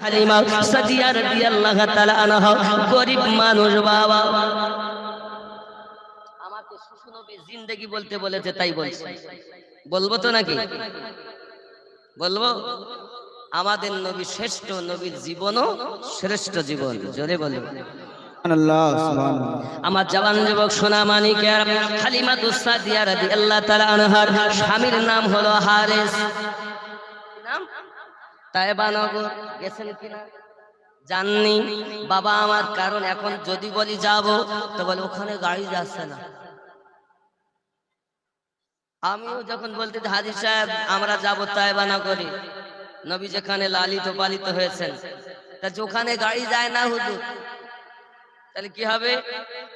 হালিমা সাদিয়া রাদিয়াল্লাহু তাআলা আনহা গরীব মানুষ বাবা। আমাকে শিশু নবী জিন্দেগি বলতে বলেছে তাই বলছি, বলবো তো নাকি বলবো? আমাদের নবী শ্রেষ্ঠ, নবীর জীবনও শ্রেষ্ঠ জীবন। জোরে বলবো আমার জওয়ান যুবক সোনা মানিকের হালিমাতুস সাদিয়া রাদিয়াল্লাহু তাআলা আনহার স্বামীর নাম হলো হারেস। নাম তায়েবা নগর। গেছেন কিনা জাননি বাবা আমার, কারণ এখন যদি বলি যাব তো বলে ওখানে গাড়ি যাচ্ছে না। আমিও যখন বলতে হাজী সাহেব আমরা যাব তায়েবা নগরে, নবী যেখানে লালিত পালিত হয়েছেন, তা ওখানে গাড়ি যায় না হুজুর, তাহলে কি হবে?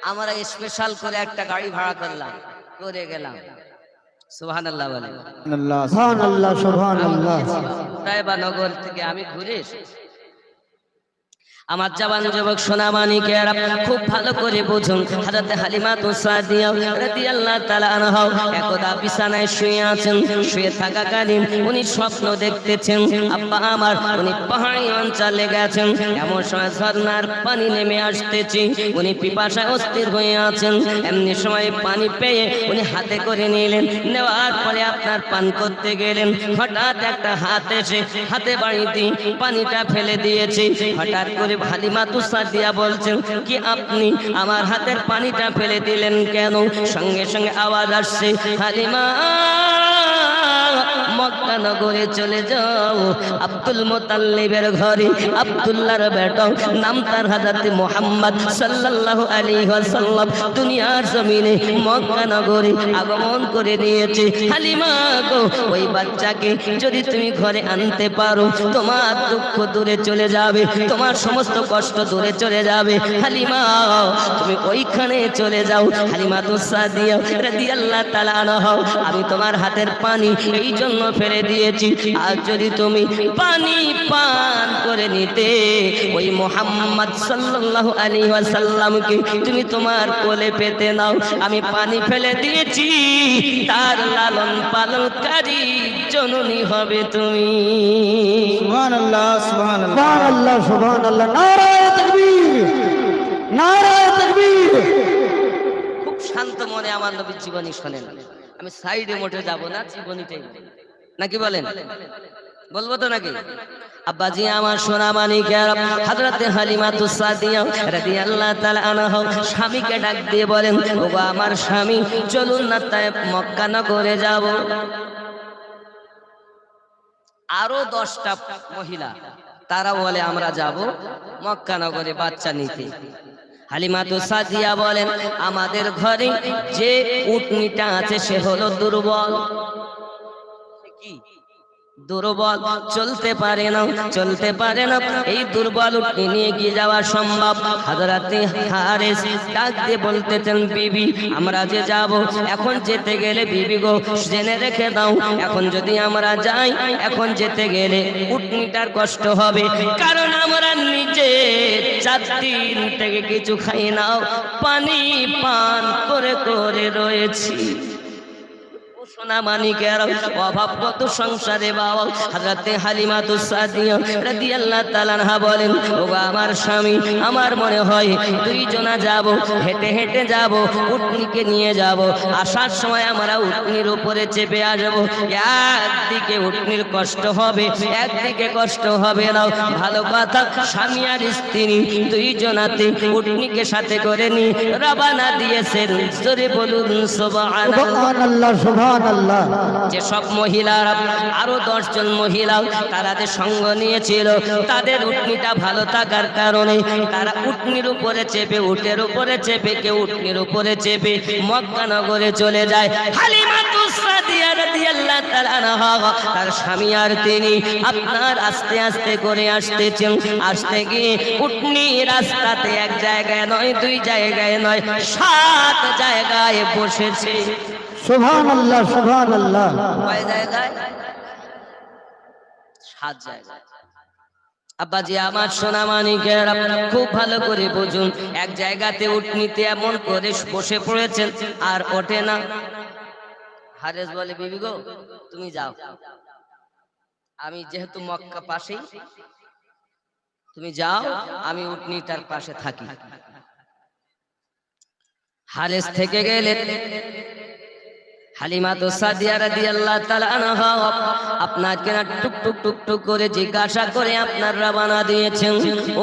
আমরা স্পেশাল করে একটা গাড়ি ভাড়া করলাম, করে গেলাম। সুবহানাল্লাহ বলেন। সুবহানাল্লাহ সুবহানাল্লাহ। তায়েবা নগর থেকে আমি ঘুরে এসেছি। আমার জওয়ান যুবক সোনা মানিকেরা খুব ভালো করে বুঝুন, হযরত হালিমাতুস সাদিয়া রাদিয়াল্লাহু তাআলা আনহা একদা বিছানায় শুয়ে আছেন। শুয়ে থাকাকালীন উনি স্বপ্ন দেখতেছেন আব্বা আমার উনি পাহাড়ি অঞ্চলে গেছেন, এমন সময় ঝর্ণার পানি নেমে আসতেছে, উনি পিপাসায় অস্থির হয়ে আছেন। এমনি সময় পানি পেয়ে উনি হাতে করে নিলেন, নেওয়ার পরে আপনার পান করতে গেলেন, হঠাৎ একটা হাত এসে হাতে বাড়ি দিয়ে পানিটা ফেলে দিয়েছে। হঠাৎ করে হালিমাতুস সাদিয়া বলছেন কি আপনি আমার হাতের পানিটা ফেলে দিলেন কেন? সঙ্গে সঙ্গে আওয়াজ আসছে, হালিমা মক্কা নগরে চলে যাও, আব্দুল মুতাল্লিবের ঘরে আব্দুল্লাহর বেটা নাম তার হযরত মুহাম্মদ সাল্লাল্লাহু আলাইহি ওয়াসাল্লাম দুনিয়ার জমিনে মক্কা নগরে আগমন করে নিয়েছে। হালিমা গো, ওই বাচ্চাকে যদি তুমি ঘরে আনতে পারো তোমার দুঃখ দূরে চলে যাবে, তোমার সমস্ত কষ্ট দূরে চলে যাবে। হালিমা তুমি ওইখানে চলে যাও। হালিমাতুস সাদিয়া রাদিয়াল্লাহু তাআলা আনহা আমি তোমার হাতের পানি এই জন্য ফেলে দিয়েছি, আর যদি তুমি পানি পান করে নিতে ওই মুহাম্মদ সাল্লাল্লাহু আলাইহি ওয়াসাল্লামকে তুমি তোমার কোলে পেতে নাও। আমি পানি ফেলে দিয়েছি, তার লালন পালনকারী জননী হবে তুমি। সুবহানাল্লাহ সুবহানাল্লাহ সুবহানাল্লাহ। নারায়ে তাকবীর নারায়ে তাকবীর। খুব শান্ত মনে আমার নবীর জীবনী শোনেন। আমি সাইডে মোটে যাব না, জীবনীটাই নাকি বলেন, বলবো তো নাকি? আব্বাজি আমার সোনা মানিকের হযরত হালিমাতুস সাদিয়া রাদিয়াল্লাহু তাআলা আনহা স্বামীকে ডাক দিয়ে বলেন, ওগো আমার স্বামী চলুন না তাই মক্কা নগরে যাব। আরো 10টা মহিলা তারা বলে আমরা যাব মক্কা নগরে বাচ্চা নিতে। হালিমাতুস সাদিয়া বলেন আমাদের ঘরে যে উটনিটা আছে সে হলো দুর্বল। কি দুর্বল? চলতে পারে না, চলতে পারে না। এই দুর্বল উটনি নিয়ে গিয়ে যাওয়া সম্ভব? হযরত হারেস ডাক দিয়ে বলতেছেন, বিবি আমরা যে যাব, এখন যেতে গেলে বিবি গো জেনে রেখে দাও, এখন যদি আমরা যাই এখন যেতে গেলে উটনিটার কষ্ট হবে, কারণ আমরা নিজে 4 দিন থেকে কিছু খাই না, পানি পান করে করে রয়েছি। সোনা মানিকের অভাব কত সংসারে বাবা। হযরত হালিমাতুস সাদিয়া রাদিয়াল্লাহু তাআলা আনহা বলেন, ওগো আমার স্বামী আমার মনে হয় দুইজনা যাব, হেঁটে হেঁটে যাব, উটনিকে নিয়ে যাব। আসার সময় আমরা উটনির উপরে চেপে আসবো। একদিকে উটনির কষ্ট হবে, একদিকে কষ্ট হবে না। ভালো কথা, স্বামী আর স্ত্রী দুইজনাতে উটনিকে সাথে করে নি রওনা দিয়েছেন। জোরে বলুন সুবহানাল্লাহ সুবহানাল্লাহ। যেসব মহিলারা আরো 10 জন মহিলা তারা যে সঙ্গ নিয়েছিল, তাদের উটনিটা ভালো থাকার কারণে তারা উটনির উপরে চেপে, উটের উপরে চেপে, কেউ উটনির উপরে চেপে মক্কা নগরে চলে যায়। হালিমাতুস সাদিয়া রাদিয়াল্লাহু তাআলা আনহা তার স্বামী আর তিনি আপনার আস্তে আস্তে করে আসতেছেন। আসতে গিয়ে উটনি রাস্তাতে এক জায়গায় নয়, 2 জায়গায় নয়, 7 জায়গায় বসেছে। সুবহানাল্লাহ সুবহানাল্লাহ। কয় জায়গায়? 7 জায়গায়। আব্বাজি আমার সোনা মানিকের খুব ভালো করে বুঝুন, এক জায়গাতে উটনিতে এমন করে বসে পড়েছেন আর ওঠে না। হারেস বলে, বিবি গো তুমি যাও, আমি যেহেতু মক্কা পাশেই তুমি যাও, আমি উটনিটার পাশে থাকি। হারেস থেকে গেলেন। হালিমা তো সাদিয়া রাদিয়াল্লাহু তাআলা আনহা আপনাকে না টুক টুক টুক টুক করে জিজ্ঞাসা করে আপনার রওনা দিয়েছেন।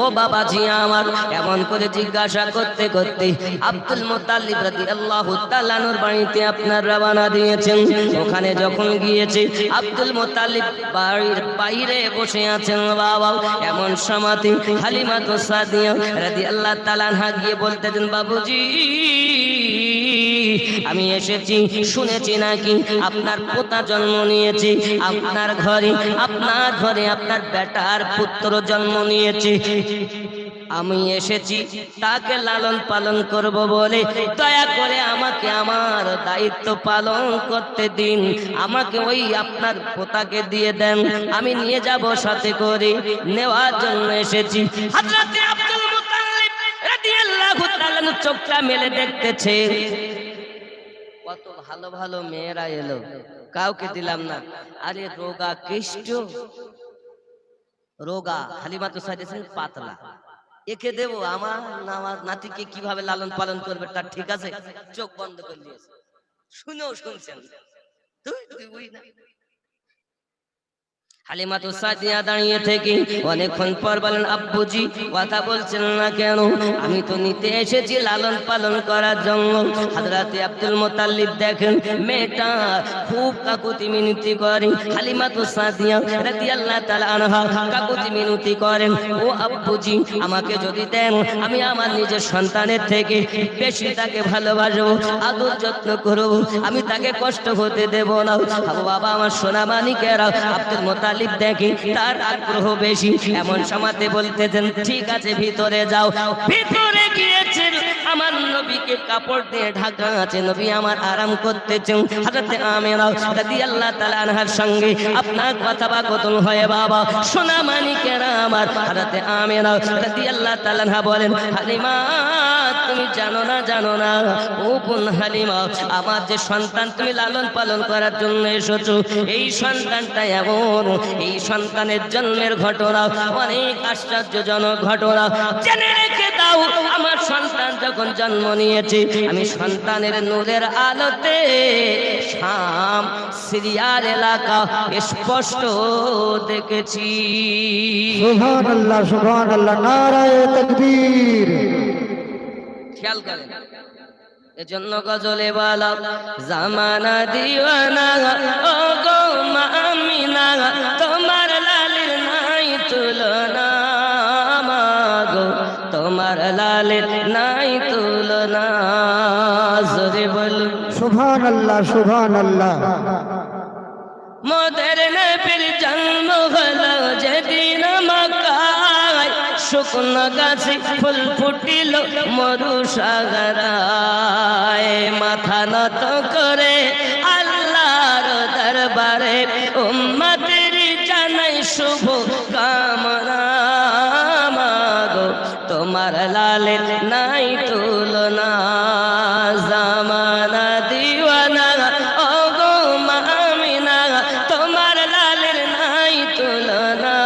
ও বাবাজি আমার, এমন করে জিজ্ঞাসা করতে করতে আব্দুল মুত্তালিব রাদিয়াল্লাহু তাআলা নূর বাড়িতে আপনার রওনা দিয়েছেন। ওখানে যখন গিয়েছে আব্দুল মুত্তালিব বাড়ির বাইরে বসে আছেন বাবা। এমন সময়তে হালিমা তো সাদিয়া রাদিয়াল্লাহু তাআলা আনহা গিয়ে বলতেছেন, বাবুজি আমি এসেছি, শুনেছি নাকি আপনার পোতা জন্ম নিয়েছে, আপনার ঘরে আপনার বেটার পুত্র জন্ম নিয়েছে। আমি এসেছি তাকে লালন পালন করব বলে, দয়া করে আমাকে আমার দায়িত্ব পালন করতে দিন, আমাকে ওই আপনার পোতাকে দিয়ে দেন, আমি নিয়ে যাব সাথে করে, নেওয়ার জন্য এসেছি। হযরত আব্দুল মুত্তালিব রাদিয়াল্লাহু তাআলা চোখটা মেলে দেখতেছে, কত ভালো ভালো মেয়েরা এলো, কাউকে দিলাম না। আরে রোগা কৃষ্ট, রোগা হালিমা তো সাইয়েছেন পাতলা, একে দেবো? আমার নাতিকে কিভাবে লালন পালন করবে তার ঠিক আছে? চোখ বন্ধ করে দিয়েছে, শুনেও শুনছেন। তুই না হালিমা তো সাদিয়া দাঁড়িয়ে থেকে অনেকক্ষণ পর বলেন, আব্বুজি কথা বলছেন না কেন? আমি তো নিতে এসেছি লালন পালন করার জন্য। হযরত আব্দুল মুত্তালিব দেখেন মেয়েটা খুব কাকুতি মিনতি করে। হালিমা তো সাদিয়া রাদিয়াল্লাহু তাআলা আনহা কাকুতি মিনতি করেন, ও আব্বুজি আমাকে যদি দেন, আমি আমার নিজের সন্তানের থেকে বেশি তাকে ভালোবাসবো, আদর যত্ন করব, আমি তাকে কষ্ট হতে দেব না। বাবা আমার সোনা মানিকেরা, আব্দুল মুত্তালিব দেখি তার আগ্রহ বেশি। এমন সময়তে বলতেছেন, ঠিক আছে ভিতরে যাও। ভিতরে গিয়েছেন, আমার নবীকে কাপড় দিয়ে ঢাকা আছে, নবী আমার আরাম করতেছেন। হযরত আমিনা রাদিয়াল্লাহু তাআলা আনহার সঙ্গে আপনার কথোপকথন হয় বাবা, সোনা মানিকেরা আমার। হযরত আমিনা রাদিয়াল্লাহু তাআলা আনহা বলেন, হালিমা তুমি জানো না ও বোন হালিমা, আমার যে সন্তান তুমি লালন পালন করার জন্য এসেছো, এই সন্তানটা এমন, এই সন্তানের জন্মের ঘটনা অনেক আশ্চর্যজনক ঘটনা। জেনে রেখে দাও, আমার সন্তান যখন জন্ম নিয়েছে, আমি সন্তানের নূরের আলোতে শাম সিরিয়ার এলাকা স্পষ্ট দেখেছি। সুবহানাল্লাহ সুবহানাল্লাহ, নারায়ে তাকবীর। খেয়াল করেন, এজন্য গজলে বলা, জামানা দিওয়ানা ও গো মা আমিনা, তোমার লালের নাই তুলনা, মাগো তোমার লালের নাই তুলনা। জোরে বলুন সুবহানাল্লাহ সুবহানাল্লাহ। মোদের নবীর জন্ম হলো যেদিন মক্কায়, শুকনো গাছে ফুল ফুটিল মরু সাগরায়, মাথা নত করে আল্লাহর দরবারে উম্মতের জানাই শুভ কামনা, মাগো তোমার লালের নাই তুলনা। জামানা দিওয়ানা ও গো মা আমিনা, তোমার লালের নাই তুলনা,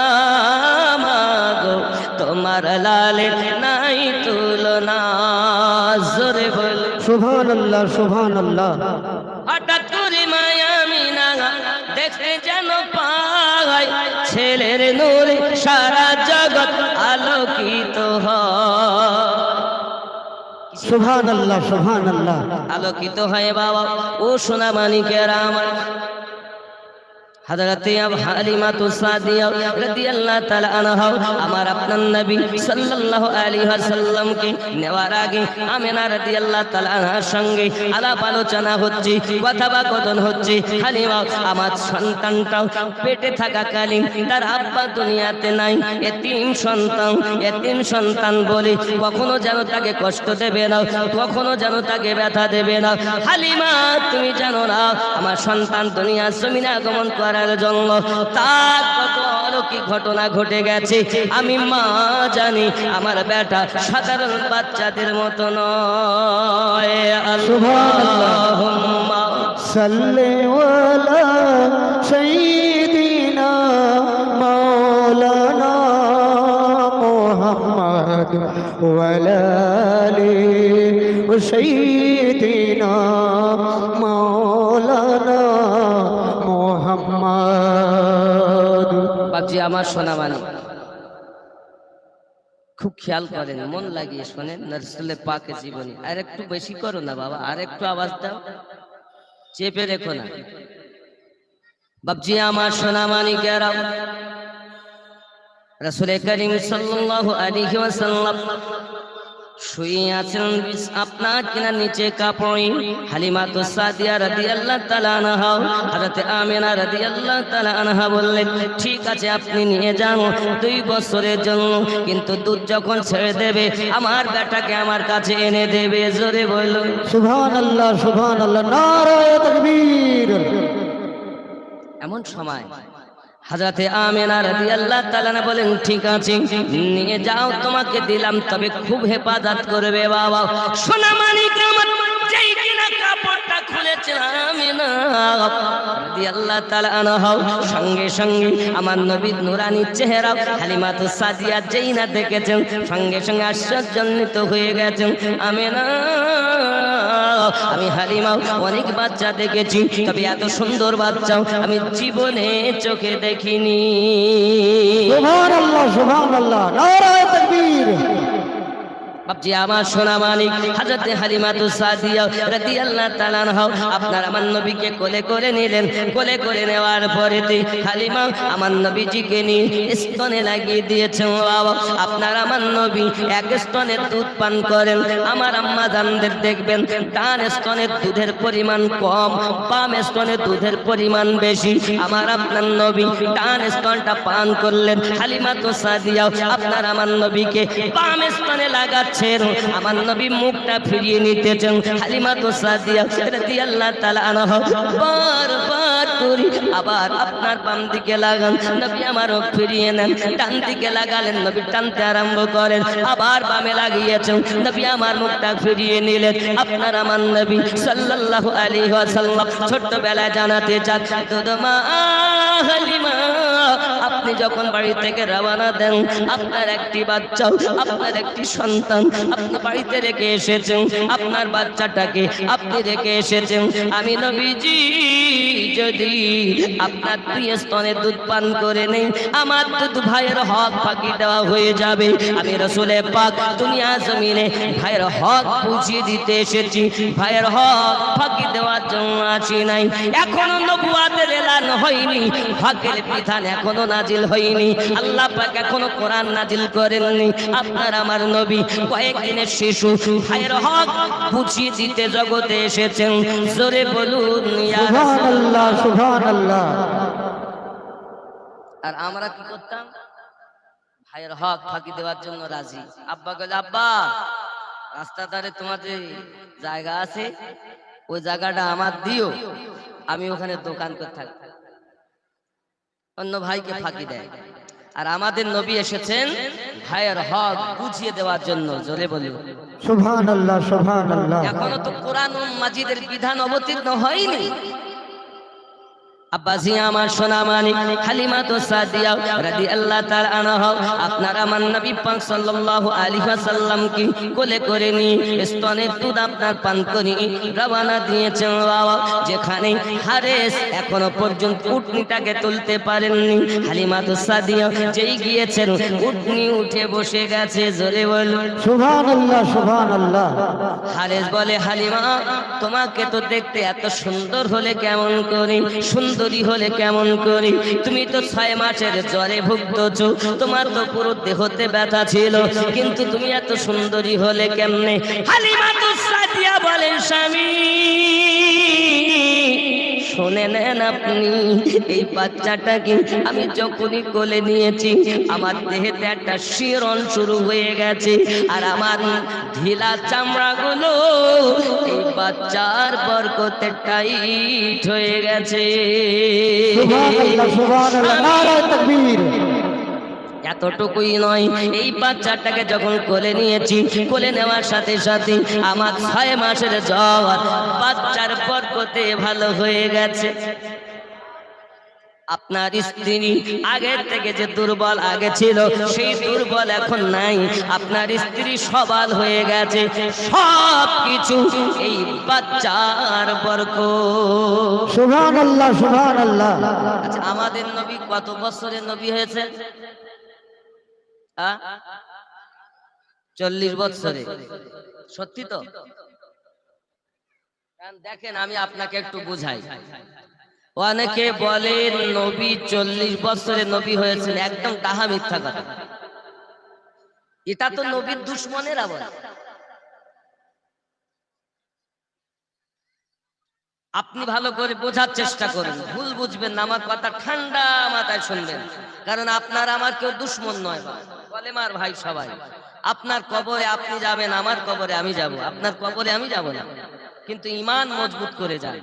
মাগো তোমার লালের নাই তুলনা। জোরে বল সুবহানাল্লাহ সুবহানাল্লাহ। হঠাৎ করে মায়া আমিনা দেখে যেন পায়, ছেলের নূরে সারা জগৎ আলোকিত হয়। সুবহানাল্লাহ সুবহানাল্লাহ। আলোকিত হয় বাবা ও সোনা মানিকেরা আমার। হযরত হালিমা তো সাদিয়া রাদিয়াল্লাহু তাআলা আনহা আমার আপনার নবী সাল্লাল্লাহু আলাইহি ওয়াসাল্লামকে নেওয়ার আগে আমিনা রাদিয়াল্লাহু তাআলা আনহার সঙ্গে আলাপ আলোচনা হচ্ছে, কথাবার্তা হচ্ছে। হালিমা আমার সন্তানটাও পেটে থাকাকালীন তার আব্বা দুনিয়াতে নাই, এতিম সন্তান বলে কখনো যেন তাকে কষ্ট দেবে না, কখনো যেন তাকে ব্যথা দেবে না। হালিমা তুমি জানো না, আমার সন্তান দুনিয়ার জমিনে আগমন করার জন্য তার কত অলৌকিক ঘটনা ঘটে গেছে, আমি মা জানি। আমার বেটা সাধারণ বাচ্চাদের মতো নয়। আল্লাহুম্মা সাল্লি আলা সাইয়্যিদিনা মাওলানা محمد وعلى آل سيدنا مولانا محمد বাপজি আমার সোনা মানি খুব খেয়াল করেন, মন লাগিয়ে শোনেন রাসূলের পাকের জীবনী। আর একটু বেশি করো না বাবা, আর একটু আওয়াজ দাও, চেপে রেখো না। বাপজি আমার সোনা মানিকেরা, রাসূল করিম সাল্লাল্লাহু আলাইহি ওয়াসাল্লাম শুয়ে আছেন আপনার কিনা নিচে কাপড়ে। হালিমাতু সাদিয়া রাদিয়াল্লাহু তাআলা আনহা, হযরত আমিনা রাদিয়াল্লাহু তাআলা আনহা বললেন, ঠিক আছে আপনি নিয়ে যান 2 বছরের জন্য, কিন্তু দুধ যখন ছেড়ে দেবে আমার বেটাকে আমার কাছে এনে দেবে। জোরে বলো সুবহানাল্লাহ সুবহানাল্লাহ, নারায়ে তাকবীর। এমন সময় হযরতে আমিনা রাদিয়াল্লাহু তাআলা বলেন, ঠিক আছে নিয়ে যাও, তোমাকে দিলাম, তবে খুব হেফাজত করবে বাবা। সোনা মানিক আমার যেই কিনা কাপড়টা খুলেছে আমিনা রাদিয়াল্লাহু তাআলা আনহা, সঙ্গে সঙ্গে আমার নবীর নূরানী চেহারা হালিমাতু সাদিয়া যেই না দেখেছেন, সঙ্গে সঙ্গে আশ্চর্যান্বিত হয়ে গেছেন। আমিনা, আমি হালিমা অনেক বাচ্চা দেখেছি, তবে এত সুন্দর বাচ্চা আমি জীবনে চোখে দেখিনি। সুবহানাল্লাহ সুবহানাল্লাহ, নারায়ে তাকবীর। বাপজি আমার সোনা মানিক হযরত হালিমাতু সাদিয়া রাদিয়াল্লাহু তাআলা আনহা আপনার আমার নবীকে কোলে করে নিলেন। কোলে করে নেওয়ার পরে হালিমা আমার নবীজিকে নিয়ে স্তনে লাগিয়ে দিয়েছেন। বাবা আপনার আমার নবী এক স্তনের দুধ পান করেন। আমার আম্মা জানদের দেখবেন ডান স্তনের দুধের পরিমাণ কম, বাম স্তনের দুধের পরিমাণ বেশি। আমার আপনার নবী ডান স্তনটা পান করলেন। হালিমাতু সাদিয়া আপনার আমার নবীকে বাম স্তনে লাগাচ্ছেন। আমার নবী মুখটা ফিরিয়ে নিতেছেন। হালিমাতু সাদিয়া রাদিয়াল্লাহু তাআলা আনহা বারবার করে আবার আপনার বাম দিকে লাগান, নবী আমারও ফিরিয়ে নেন। ডান দিকে লাগালেন, নবী টানতে আরম্ভ করেন, আবার বামে লাগিয়েছেন, নবী আমার মুখটা ফিরিয়ে নিলেন। আপনার আমার নবী সাল্লাল্লাহু আলাইহি ওয়াসাল্লাম ছোট্টবেলায় জানাতে চান, দুধমা হালিমা আপনি যখন বাড়ি থেকে রওনা দেন, আপনার একটি বাচ্চা, আপনার একটি সন্তান আপনি বাড়িতে রেখে এসেছেন, আপনার বাচ্চাটাকে আপনি রেখে এসেছেন। আমি নবীজি যদি আপনার 2 স্তনে দুধ পান করে নেই, আমার দুধ ভাইয়ের হক ফাঁকি দেওয়া হয়ে যাবে। আমি রাসূলের পাক দুনিয়া জমিনে ভাইয়ের হক বুঝিয়ে দিতে এসেছি, ভাইয়ের হক ফাঁকি দেওয়ার জন্য আসি নাই। এখনো নবুয়াতের এলান হয়নি, হকের বিধান এখনো নাজিল হয়নি, আল্লাহ পাক এখনো কোরআন নাজিল করেননি। আপনার আমার নবী কয়েকদিনের শিশু, ভাইয়ের হক বুঝিয়ে দিতে জগতে এসেছেন। জোরে বলুন ইয়া সুবহানাল্লাহ সুবহানাল্লাহ। আর আমরা কি করতাম? ভাইয়ের হক ফাঁকি দেওয়ার জন্য রাজি। আব্বা বলে, আব্বা রাস্তার ধারে তোমার যে জায়গা আছে ওই জায়গাটা আমার দিও, আমি ওখানে দোকান করে থাকি। অন্য ভাইকে ফাঁকি দেয়। আর আমাদের নবী এসেছেন ভাইয়ের হক বুঝিয়ে দেওয়ার জন্য। জোরে বলি সুবহানাল্লাহ সুবহানাল্লাহ। এখনো তো কোরআন মাজিদের বিধান অবতীর্ণ হয়নি। আব্বাজি আমার সোনা মানিক হালিমাতু সাদিয়া রাদিয়াল্লাহু তাআলা আনহা আপনার আমার নবী পাক সাল্লাল্লাহু আলাইহি ওয়াসাল্লাম কি কোলে করে নি স্তনের দুধ আপনার পান করে রওনা দিয়েছেন। বাবা যেখানে হারেস এখনো পর্যন্ত উটনিটাকে তুলতে পারেননি, হালিমাতু সাদিয়া যেই গিয়েছেন উটনি উঠে বসে গেছে। জোরে বলুন সুবহানাল্লাহ সুবহানাল্লাহ। হারেস বলে, হালিমা তোমাকে তো দেখতে এত সুন্দর হলে কেমন করে, সুন্দরী হলে কেমন করে, তুমি তো 6 মাসের জ্বরে ভুগতেছো, তোমার তো পুরো দেহতে ব্যথা ছিল, কিন্তু তুমি এত সুন্দরী হলে কেমনে? হালিমাতু সাদিয়া বলেন, স্বামী শুনে নেন আপনি, এই বাচ্চাটাকে আমি যখনই কোলে নিয়েছি আমার দেহেতে একটা শিরন শুরু হয়ে গেছে, আর আমার ঢিলা চামড়াগুলো এই বাচ্চার বরকতে টাইট হয়ে গেছে। সুবহানাল্লাহ সুবহানাল্লাহ, নারায়ে তাকবীর। এতটুকুই নয়, এই বাচ্চাটাকে যখন কোলে নিয়েছি, কোলে নেওয়ার সাথে সাথে আমার 6 মাসের জ্বর বাচ্চার বরকতে ভালো হয়ে গেছে। আপনার স্ত্রী আগের থেকে যে দুর্বল আগে ছিল সেই দুর্বল এখন নাই, আপনার স্ত্রী সবল হয়ে গেছে। সব কিছু এই বাচ্চার বরকত। সুবহানাল্লাহ সুবহানাল্লাহ। আচ্ছা, আমাদের নবী কত বছরের নবী হয়েছে? 40 বছরে। সত্যি তো? দেখেন আমি আপনাকে একটু বুঝাই। অনেকে বলেন নবী 40 বছরে নবী হয়েছেন, একদম ডাহা মিথ্যা কথা। এটা তো নবীর দুশমনেরা বলে। আপনি ভালো করে বোঝার চেষ্টা করুন, ভুল বুঝবেন না, আমার কথা ঠান্ডা মাথায় শুনবেন। কারণ আপনার আমার কেউ দুশমন নয়, কলেমার ভাই সবাই। আপনার কবরে আপনি যাবেন, আমার কবরে আমি যাব, আপনার কবরে আমি যাব না, কিন্তু ঈমান মজবুত করে যান।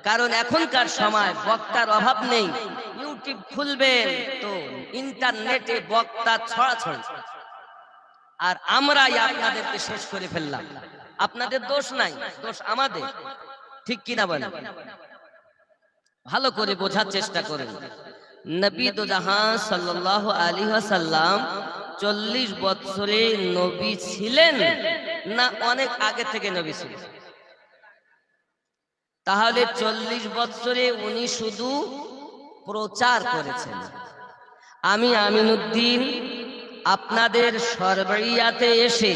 কারণ এখনকার সময় বক্তার অভাব নেই। ইউটিউব খুলবেন তো ইন্টারনেটে বক্তা ছড়াছড়ি, আর আমরাই আপনাদেরকে শেষ করে ফেললাম। আপনাদের দোষ নাই, দোষ আমাদের। ঠিক কিনা বলেন? ভালো করে বোঝার চেষ্টা করেন। নবী দো জাহান সাল্লাল্লাহু আলাইহি ওয়াসাল্লাম 40 বছরে নবী ছিলেন না অনেক আগে থেকে নবী ছিলেন? তাহলে 40 বছরে উনি শুধু প্রচার করেছেন। আমি আমিনউদ্দিন আপনাদের সরবরিয়াতে এসে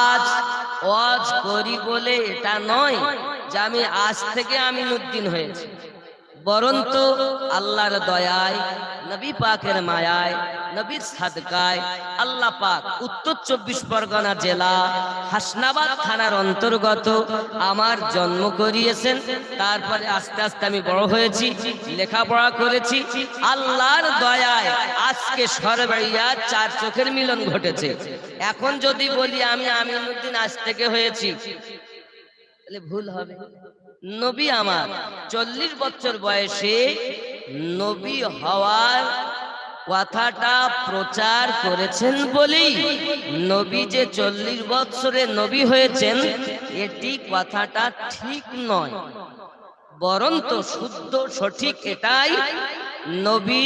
আজ ওয়াজ করি বলে এটা নয় যে আমি আজ থেকে আমিনউদ্দিন হয়েছি, বরঞ্চ আল্লাহর দয়ায়, নবী পাকের মায়ায়, নবীর সাদকায় আল্লাহ পাক উত্তর 24 পরগনা জেলা হাসনাবাদ থানার অন্তর্গত আমার জন্ম করিয়েছেন। তারপরে আস্তে আস্তে আমি বড় হয়েছি, লেখাপড়া করেছি। আল্লাহর দয়ায় আজকে সরবরিয়া 4 চোখের মিলন ঘটেছে। এখন যদি বলি আমি আমিনউদ্দিন আজ থেকে হয়েছি, তাহলে ভুল হবে। নবী আমার 40 বছর বয়সে নবী হওয়ার কথাটা প্রচার করেছেন বলেই নবী যে 40 বছরে নবী হয়েছেন এটি কথাটা ঠিক নয়, বরঞ্চ শুদ্ধ সঠিক এটাই, নবী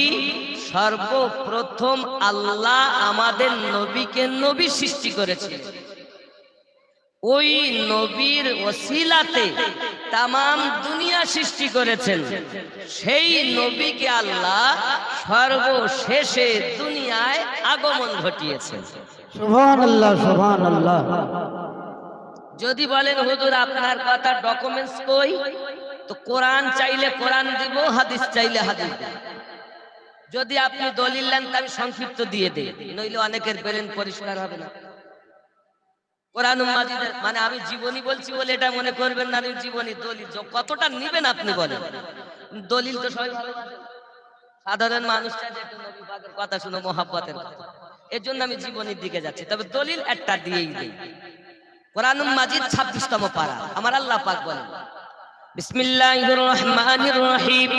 সর্বপ্রথম আল্লাহ আমাদের নবীকে নবী সৃষ্টি করেছেন। ওই নবীর ওসিলাতে তামাম দুনিয়া সৃষ্টি করেছেন। সেই নবীকে আল্লাহ সর্বশেষে দুনিয়ায় আগমন ঘটিয়েছেন। সুবহানাল্লাহ সুবহানাল্লাহ। যদি বলেন হুজুর আপনার কথা ডকুমেন্টস কই, তো কোরআন চাইলে কোরআন দিব, হাদিস চাইলে হাদিস দিব। যদি আপনি দলিল নেন তা আমি সংক্ষিপ্ত দিয়ে দেই, নইলে অনেকের ব্রেন পরিষ্কার হবে না। কোরআন মাজিদের মানে আমি জীবনী বলছি বলে এটা মনে করবেন না আমি জীবনী। দলিল কতটা নিবেন আপনি বলেন? দলিল তো সবাই ভালোবাসে, সাধারণ মানুষটা যে নবী পাকের কথা শুনে মহব্বতের কথা, এর জন্য আমি জীবনীর দিকে যাচ্ছি। তবে দলিল একটা দিয়েই দেই। কোরআন মাজিদ 26তম পারা আমার আল্লাহ পাক বলেন, বিসমিল্লাহির রহমানির রহিম,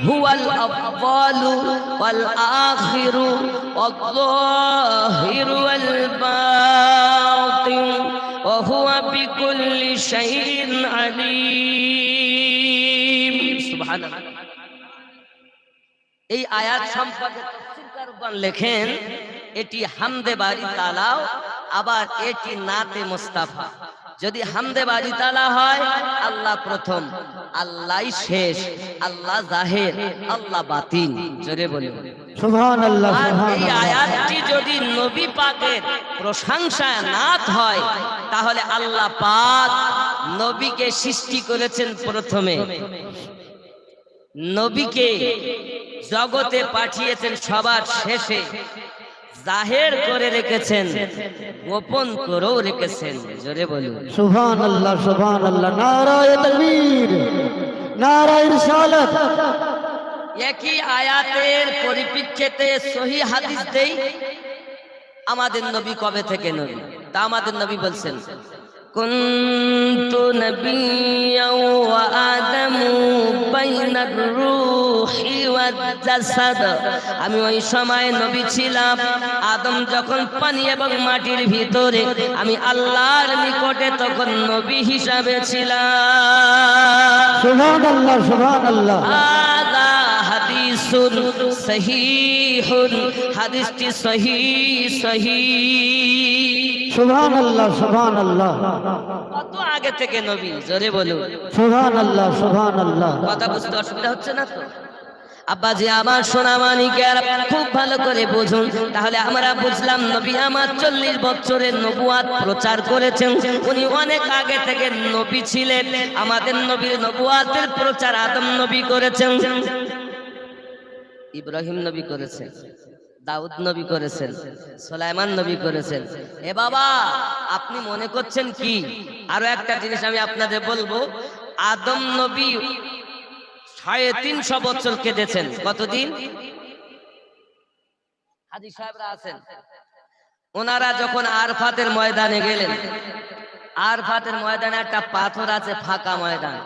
হুয়াল আউয়ালু ওয়াল আখিরু ওয়াল যাহিরু ওয়াল বাতিন ওয়া হুয়া বিকুল্লি শাইইন আলীম। সুবহানাল্লাহ। এই আয়াত সম্পর্কে তাফসীরকারগণ লেখেন এটি হামদে বারি তালাও, আবার এটি নাতে মুস্তাফা। যদি হামদে বারি তালা হয় আল্লাহ প্রথম, আল্লাহই শেষ, আল্লাহ জাহির, আল্লাহ বাতিন। জোরে বলুন সুবহানাল্লাহ আর এই সুবহানাল্লাহ। আয়াতটি যদি নবী পাকের প্রশংসা নাত হয় তাহলে আল্লাহ পাক নবীকে সৃষ্টি করেছেন প্রথমে, নবীকে জগতে পাঠিয়েছেন সবার শেষে, জাহের করে রেখেছেন, গোপন করেও রেখেছেন। জোরে বলুন সুবহানাল্লাহ সুবহানাল্লাহ। নারায়ে তাকবীর, নারায়ে রিসালাত। একই আয়াতের পরিপ্রেক্ষিতে সহিহ হাদিস দেই, আমাদের নবী কবে থেকে নবী, তা আমাদের নবী বলছেন, কুনতু নাবিয়্যাও ওয়া আদামু বাইনার রূহি ওয়াজ জাসাদ। আমি ওই সময় নবী ছিলাম, আদম যখন পানি এবং মাটির ভিতরে, আমি আল্লাহর নিকটে তখন নবী হিসাবে ছিলাম। সুবহানাল্লাহ সুবহানাল্লাহ। হাযা হাদিস হাদিসুন সহিহুন, হাদিসটি সহিহ। সুবহানাল্লাহ সুবহানাল্লাহ কত আগে থেকে নবী, জোরে বলুন সুবহানাল্লাহ সুবহানাল্লাহ। কথা বুঝতে অসুবিধা হচ্ছে না তো? আব্বাজি আমার সোনা মানিকের খুব ভালো করে বুঝুন, তাহলে আমরা বুঝলাম নবী আমার 40 বছরের নবুয়াত প্রচার করেছেন। উনি অনেক আগে থেকে নবী ছিলেন। আমাদের নবীর নবুয়াতের প্রচার আদম নবী করেছেন, ইব্রাহিম নবী করেছেন, দাউদ নবী করেছেন, সুলাইমান নবী করেছেন। এ বাবা, আপনি মনে করছেন কি? আরো একটা জিনিস আমি আপনাদের বলবো, আদম নবী 350 বছর কেঁদেছেন। কতদিন? হাজী সাহেবরা আছেন, ওনারা যখন আরফাতের ময়দানে গেলেন, আরফাতের ময়দানে একটা পাথর আছে, ফাঁকা ময়দান,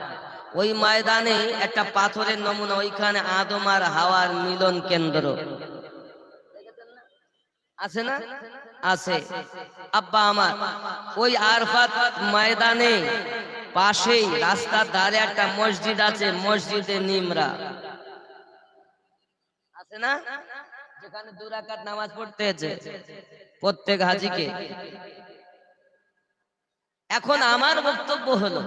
ওই ময়দানে একটা পাথরের নমুনা, ওইখানে আদম আর হাওয়ার মিলন কেন্দ্র আছে না? আছে। আব্বা আমার, ওই আরফাত ময়দানে পাশেই রাস্তার ধারে একটা মসজিদ আছে, মসজিদে নিমরা আছে না, যেখানে 2 রাকাত নামাজ পড়তে হয়েছে প্রত্যেক হাজীকে। এখন আমার বক্তব্য হলো,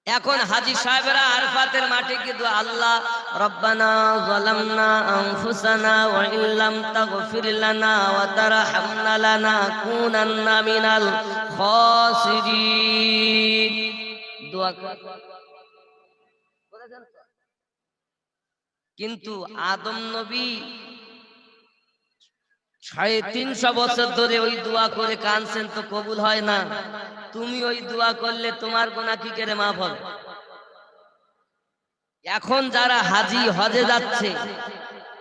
এখন হাজী সাহেবরা আরফাতের মাঠে কিন্তু আল্লাহ রব্বানা যালামনা আনফুসানা ওয়া ইল্লাম তাগফির লানা ওয়া তারহামনা লানাকুনান্না মিনাল খাসিরিন দোয়া করেছেন। কিন্তু আদম নবী 350 বছর ধরে ওই দোয়া করে কাঁদছেন, তো কবুল হয় না। তুমি ওই দোয়া করলে তোমার গুনাহ কি করে মাফ হবে? এখন যারা হাজী হজে যাচ্ছে,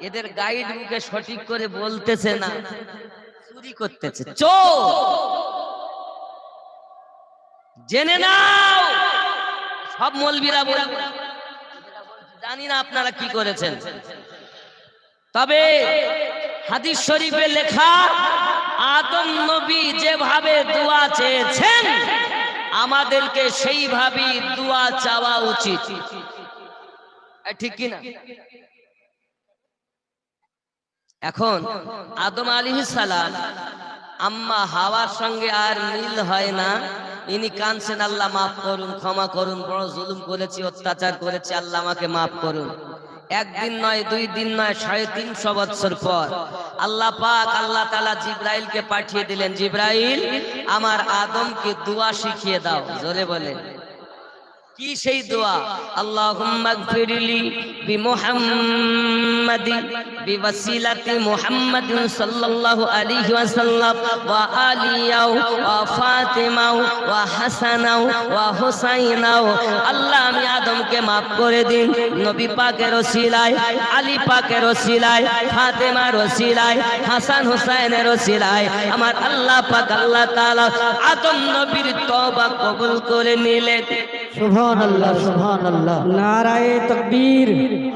এদের গাইড বুকে সঠিক করে বলতেছে না, চুরি করতেছে, চোর। জেনে নাও, সব মৌলবীরা বলবে, জানি না আপনারা কি করেছেন, তবে হাদিস শরীফে লেখা আদম নবী যেভাবে দোয়া চেয়েছেন, আমাদেরকে সেইভাবেই দোয়া চাওয়া উচিত, ঠিক কি না? এখন আদম আলাইহিস সালাম আম্মা হাওয়ার সঙ্গে আর মিল হয় না, ইনি কাঁদছেন, আল্লাহ মাফ করুন, ক্ষমা করুন, বড় জুলুম করেছি, অত্যাচার করেছি, আল্লাহ আমাকে মাফ করুন। একদিন নয়, 2 দিন নয়, 350 বছর পর আল্লাহ পাক, আল্লাহ তাআলা জিবরাইলকে পাঠিয়ে দিলেন, জিবরাইল আমার আদমকে দোয়া শিখিয়ে দাও। জোরে বলেন, কি সেই দোয়া? আল্লাহুম্মা গফিরলি বিমুহাম্মাদিন বিওয়াসিলাতি মুহাম্মাদিন সাল্লাল্লাহু আলাইহি ওয়াসাল্লাম ওয়া আলিয়াও ওয়া ফাতিমাও ওয়া হাসানাও ওয়া হুসাইনাও। আল্লাহ আমি আদমকে maaf করে দিন নবী পাকের ওসিলায়, আলী পাকের ওসিলায়, ফাতেমার ওসিলায়, হাসান হুসাইনের ওসিলায়। আমার আল্লাহ পাক আল্লাহ তাআলা আদম নবীর তওবা কবুল করে নিলেন। সুবহানাল্লাহ সুবহানাল্লাহ। नाराए तकबीर,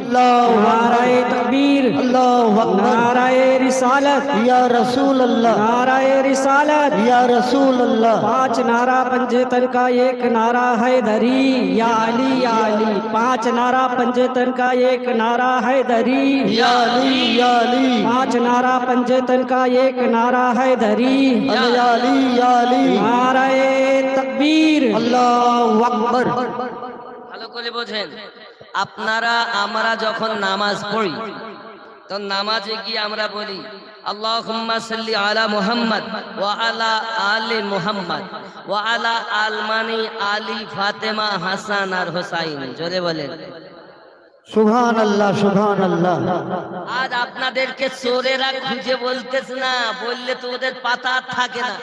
আল্লাহু नाराए तकबीर, আল্লাহু আকবার। नाराए रिसालत, ইয়া রাসূলুল্লাহ, नाराए रिसालत। ইয়া রাসূলুল্লাহ। 5 नारा पंजेतन का एक नारा हैदरी, या अली या अली। 5 नारा पंजेतन का एक नारा हैदरी, ইয়া আলী ইয়া আলী, 5 नारा पंजेतन का एक नारा हैदरी। ইয়া আলী ইয়া আলী। नाराए तकबीर, আল্লাহু আকবার। ভালো করে বোঝেন, আপনারা আমরা যখন নামাজ পড়ি, তো নামাজে গিয়ে আমরা বলি আল্লাহুম্মা সাল্লি আলা মুহাম্মদ ওয়া আলা আলি মুহাম্মদ ওয়া আলা আলমানি আলী ফাতেমা হাসান আর হুসাইন। জোরে বলেন সুবহানাল্লাহ সুবহানাল্লাহ। আজ আপনাদেরকে চোরেরা খুঁজে বলতেছে না, বললে তো ওদের পাতা আর থাকে না।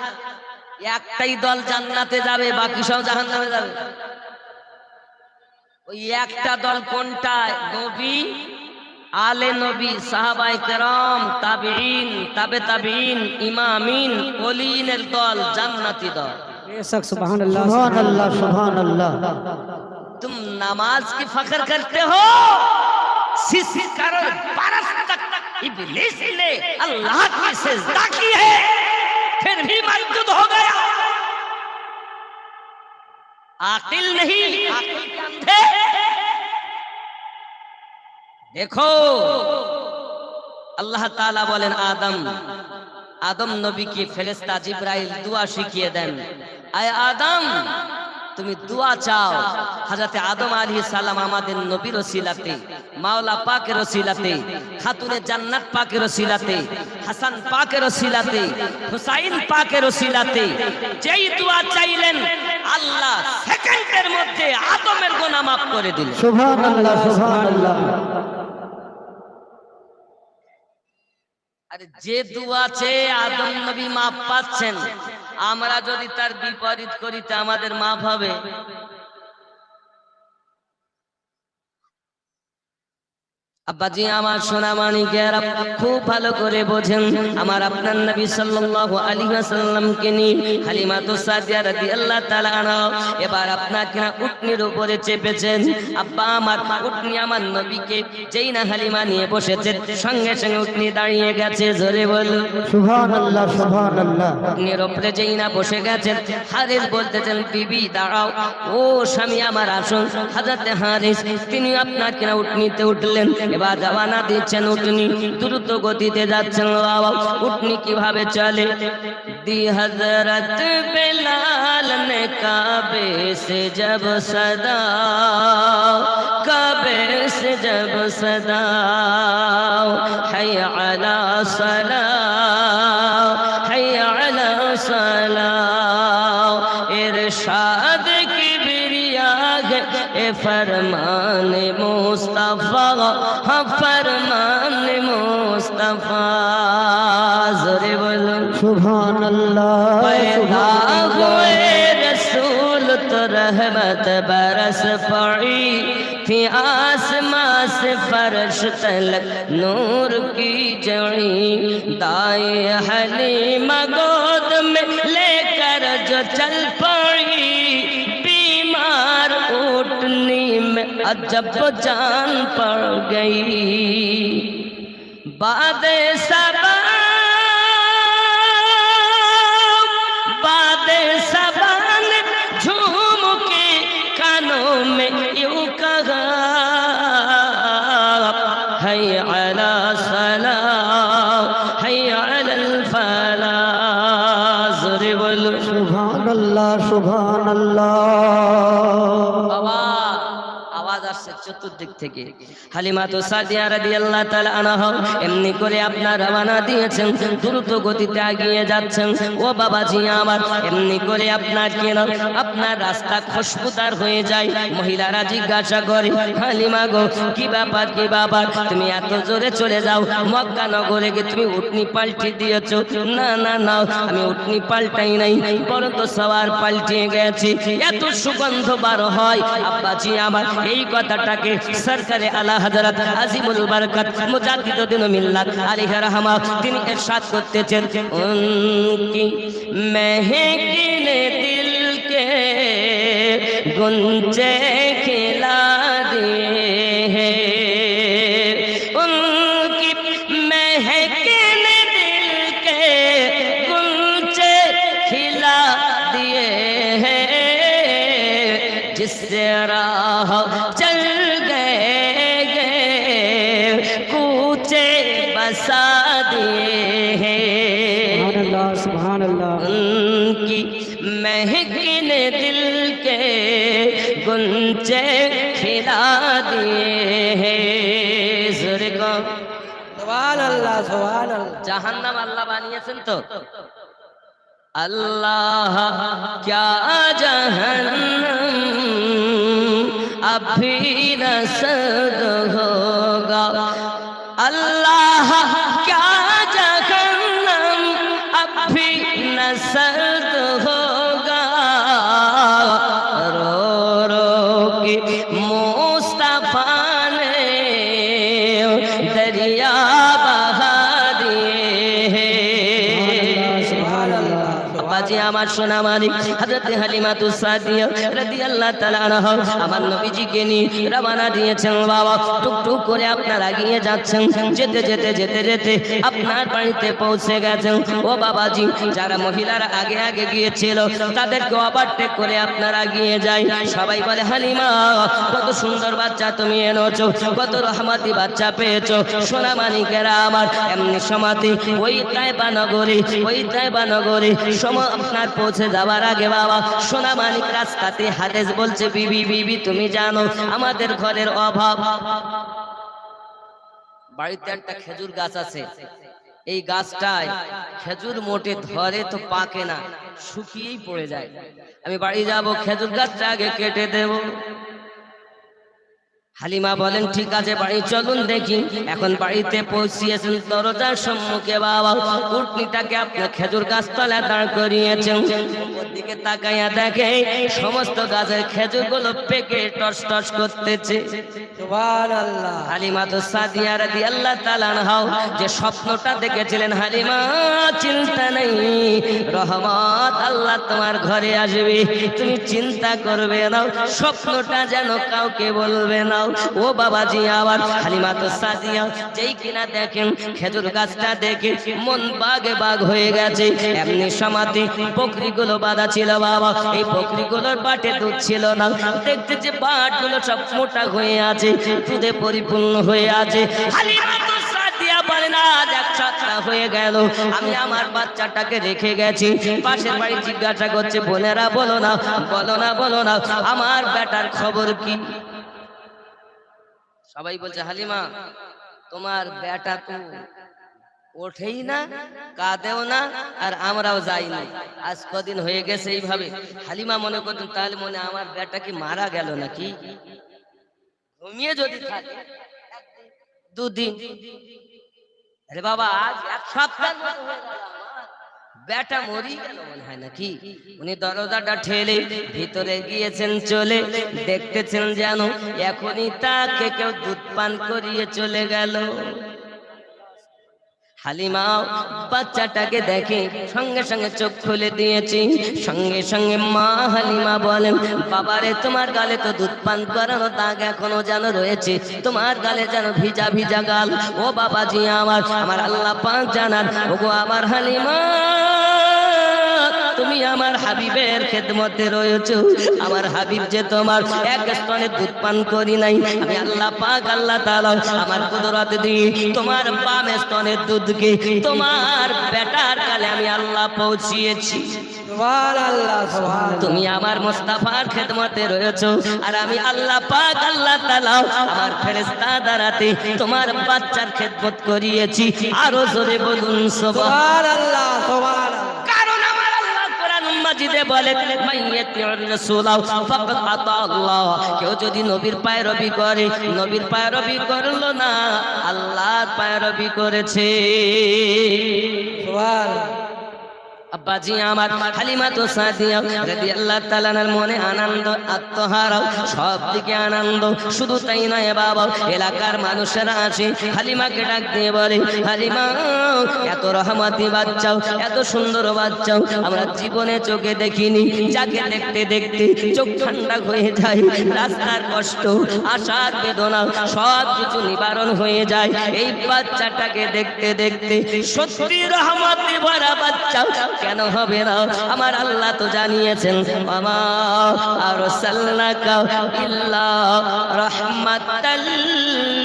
একটাই দল জান্নাতে যাবে, বাকি সব জাহান্নামে যাবে। ওই একটা দল কোনটা? নবী, আলে নবী, সাহাবায়ে কেরাম, তাবেঈন, তাবে তাবেঈন, ইমামিন, ওলিনের দল, জান্নাতি দল। बेशक सुभान अल्लाह, সুবহানাল্লাহ সুবহানাল্লাহ। तुम नमाज की फख्र करते हो, किसी कारण बरस तक इब्लीस ने अल्लाह की सिजदा की है, फिर भी मरदूद हो गया। आकिल नहीं, आकिल के अंधे। দেখো আল্লাহ তাআলা বলেন আদম নবীকে ফেরেশতা জিবরাইল দোয়া শিখিয়ে দেন, আয় আদম তুমি দোয়া চাও। হযরতে আদম আলাইহিস সালাম আমাদের নবীর ওসিলাতে, মাওলা পাকের ওসিলাতে, খাতুনে জান্নাত পাকের ওসিলাতে, হাসান পাকের ওসিলাতে, হুসাইন পাকের ওসিলাতে যেই দোয়া চাইলেন আল্লাহ সেকেন্ডের মধ্যে আদমের গুনাহ মাফ করে দিলেন। সুবহানাল্লাহ সুবহানাল্লাহ। আরে যে দোয়া চেয়ে আদম নবী মাফ পাচ্ছেন, আমরা যদি তার বিপরীত করি তা আমাদের মাফ হবে? আব্বাজি আমার সোনা মানিকেরা খুব ভালো করে বোঝেন, আমার আপনার নবী সাল্লাল্লাহু আলাইহি ওয়াসাল্লামকে নিয়ে হালিমাতু সাদিয়া রাদিয়াল্লাহু তাআলা আনহা এবার আপনাকে না উটনির উপরে চেপেছেন। আব্বা আমার উটনি আমার নবীকে যেই না হালিমা নিয়ে বসেছে সঙ্গে সঙ্গে উটনি দাঁড়িয়ে গেছে। জোরে বলুন সুবহানাল্লাহ সুবহানাল্লাহ। উটনির উপরে যেই না বসে গেছেন হারিস বলতেছেন বিবি দাঁড়াও, ও স্বামী আমার আসুন। হযরতে হারিস তিনি আপনাকে না উটনিতে উঠলেন, এবার রওনা দিচ্ছেন। উটনি দ্রুত গতিতে যাচ্ছেন। বাবা উটনি কিভাবে চলে? দি হযরত বেলাল নে কাবে সে জব সদা, কাবে সে জব সদা হায় আলা সালাহ, হায় আলা সালাহ, ইরশাদ কিবরিয়া এ ফরমান মুস্তাফা, हाँ फरमान मुस्तफा। ज़ोरे बोलो सुभानअल्लाह पैदा हुए रसूल तो रहमत बरस पड़ी थी, आसमां से फर्श तलक नूर की जड़ी, दाए हलीमा गोद में लेकर जो चल पड़ी, बीमार उठनी में अजब जान पड़ गई, बादे सबा ने झूम के कानों में यूं कहा, हैय अला सलाह, हैय अलल फलाह। ज़ोरे बोलो सुभानअल्लाह सुभानअल्लाह। আওয়াজ আসছে চতুর্দিক থেকে। হালিমাতু সাদিয়া রাদিয়াল্লাহু তাআলা আনহা এমনি করে আপনার রওনা দিয়েছেন, দ্রুত গতিতে এগিয়ে যাচ্ছেন। ও বাবাজি আমার, এমনি করে আপনার কেন আপনার রাস্তা খুশবুদার হয়ে যায়। মহিলারা জিজ্ঞাসা করে, হালিমা গো কি ব্যাপার, কি ব্যাপার, তুমি এত জোরে চলে যাও? মক্কা নগরে গিয়ে তুমি উটনি পাল্টে দিয়েছো? না না না, আমি উটনি পাল্টাই নাই, বরং তো সওয়ার পাল্টিয়ে গেছি। এত সুগন্ধ বার হয় আব্বাজি আমার। এই কথাটাকে সরকারে আলা হযরত আজিমুল বরকত মুজাদ্দিদ দিন মিল্লাত আলাইহি রাহমা তিনি ইরশাদ করতেছেন, উনকি মেহকিনে দিল কে গুঞ্জে খিলা দিয়ে हैं, उनकी महकने दिल के गुंजे खिला दिए हैं, जिससे राह चल गए कूचे बसा दिए हैं, सुभानअल्लाह सुभानअल्लाह। उनकी महकने दिल के गुंजे खिला दिए हैं। ज़ोरे को सुभानअल्लाह सुभानअल्लाह। জাহান্নাম আল্লাহ বানিয়েছেন তো? अल्लाह क्या जहन्नम अभी न सर्द होगा, अल्लाह क्या जहन्नम अभी न सर्द होगा, रो रो के मुस्तफा ने दरिया बहा दिए हैं। বাবাজি আমার সোনা মানিক হযরত হালিমাতুস সাদিয়া রাদিয়াল্লাহু তাআলা আনহা আমার নবীজিকে নিয়ে রওনা দিয়েছেন বাবা টুকটুক করে আপনারা এগিয়ে যাচ্ছেন যেতে যেতে যেতে যেতে আপনার বাড়িতে পৌঁছে গেছেন ও বাবাজি যারা মহিলারা আগে আগে গিয়েছিল তাদেরকে ওভারটেক করে আপনারা এগিয়ে যায় সবাই বলে হালিমা কত সুন্দর বাচ্চা তুমি এনেছো কত রহমতি বাচ্চা পেয়েছো সোনা মানিকেরা আমার এমনি সমাতি ওই তাইবা নগরে আপনার পৌঁছে যাওয়ার আগে বাবা সোনা মানিক রাস্তাতে হাদিস বলছে বিবি তুমি জানো আমাদের ঘরের অভাব বাড়িতে একটা খেজুর গাছ আছে এই গাছটায় খেজুর মোটে ধরে তো পাকে না শুকিয়েই পড়ে যায় আমি বাড়ি যাব খেজুর গাছটা আগে কেটে দেব হালিমা বলেন ঠিক আছে বাড়ি চলুন দেখি এখন বাড়িতে পৌঁছিয়েছেন দরজার সম্মুখে বাবা উটনিটাকে আপনার খেজুর গাছতলায় দাঁড় করিয়েছেন ওদিকে তাকাইয়া দেখে সমস্ত গাছের খেজুরগুলো পেকে টস টস করতেছে সুবহানাল্লাহ হালিমাতুস সাদিয়া রাদিয়াল্লাহু তাআলা আনহা যে স্বপ্নটা দেখেছিলেন হালিমা চিন্তা নেই রহমত আল্লাহ তোমার ঘরে আসবে তুমি চিন্তা করবে না স্বপ্নটা যেন কাউকে বলবে না ও বাবাজি আবার হালিমাতুস সাদিয়া যেই কিনা দেখেন খেজুর গাছটা দেখে মন বাগে বাগ হয়ে গেছে এমনি সমাধি বকরিগুলো বাঁধা ছিল বাবা এই বকরিগুলোর বাটে দুধ ছিল না দেখতে যে বাটগুলো সব মোটা হয়ে আছে দুধে পরিপূর্ণ হয়ে আছে হালিমাতুস সাদিয়া বলে না একসাথে হয়ে গেল আমি আমার বাচ্চাটাকে রেখে গেছি পাশের বাড়ি জিজ্ঞাসা করছে বোনেরা বলো না আমার বেটার খবর কি সবাই বলছে হালিমা তোমার বেটা তো ওঠেই না কাঁদেও না আর আমরাও যাই না আজ কদিন হয়ে গেছে এইভাবে হালিমা মনে করতেন তাহলে মনে আমার বেটা কি মারা গেল নাকি ঘুমিয়ে যদি থাকে দুদিন আরে বাবা আজ এক সপ্তাহ বেটা মরি গেল মনে হয় নাকি উনি দরজাটা ঠেলে ভিতরে গিয়েছেন চলে দেখতেছেন যেন এখনই তাকে কেউ দুধ পান করিয়ে চলে গেল হালিমা বাচ্চাটাকে দেখে সঙ্গে সঙ্গে চোখ খুলে দিয়েছি সঙ্গে সঙ্গে মা হালিমা বলেন বাবারে তোমার গালে তো দুধ পান করানো দাগ এখনো যেন রয়েছে তোমার গালে যেন ভিজা ভিজা গাল ও বাবাজি আমার আল্লাহ পাক জানান ওগো আমার হালিমা তুমি আমার হাবিবের খেদমতে রয়েছো আমার হাবিব যে তোমার এক স্তনে দুধ পান করি নাই আমি আল্লাহ পাক আল্লাহ তাআলা আমার কুদরত দিয়ে তোমার বাম স্তনের দুধকে তোমার বেটার গালে আমি আল্লাহ পৌঁছিয়েছি সুবহানাল্লাহ সুবহানাল্লাহ তুমি আমার মুস্তাফার খেদমতে রয়েছো আর আমি আল্লাহ পাক আল্লাহ তাআলা আমার ফেরেশতা দ্বারাতে তোমার বাচ্চার খেদমত করিয়েছি আরো জোরে বলুন সুবহানাল্লাহ সুবহানাল্লাহ কারণ আমার আল্লাহ কোরআন মাজিদে বলে মাইয়াতিউর রাসূল ফাকাদ আতা আল্লাহ কেউ যদি নবীর পায়রবি করে নবীর পায়রবি করলো না আল্লাহর পায়রবি করেছে সুবহানাল্লাহ আব্বাজি আমার হালিমাতুস সাদিয়া রাদিয়াল্লাহু তাআলা আনহার মনে আনন্দ আত্মহারা সব দিকে আনন্দ শুধু তাই নয় বাবা এলাকার মানুষেরা আসে হালিমাকে ডাক দিয়ে বলে হালিমা এত রহমতি বাচ্চা এত সুন্দর বাচ্চা আমরা জীবনে চোখে দেখিনি যাকে দেখতে দেখতে চোখ ঠান্ডা হয়ে যায় রাস্তার কষ্ট আশার বেদনা সব কিছু নিবারণ হয়ে যায় এই বাচ্চাটাকে দেখতে দেখতে সত্যি রহমতে ভরা বাচ্চা কেন হবে না আমার আল্লাহ তো জানিয়েছেন আমা আরসালনাকা ইল্লা রাহমাতাল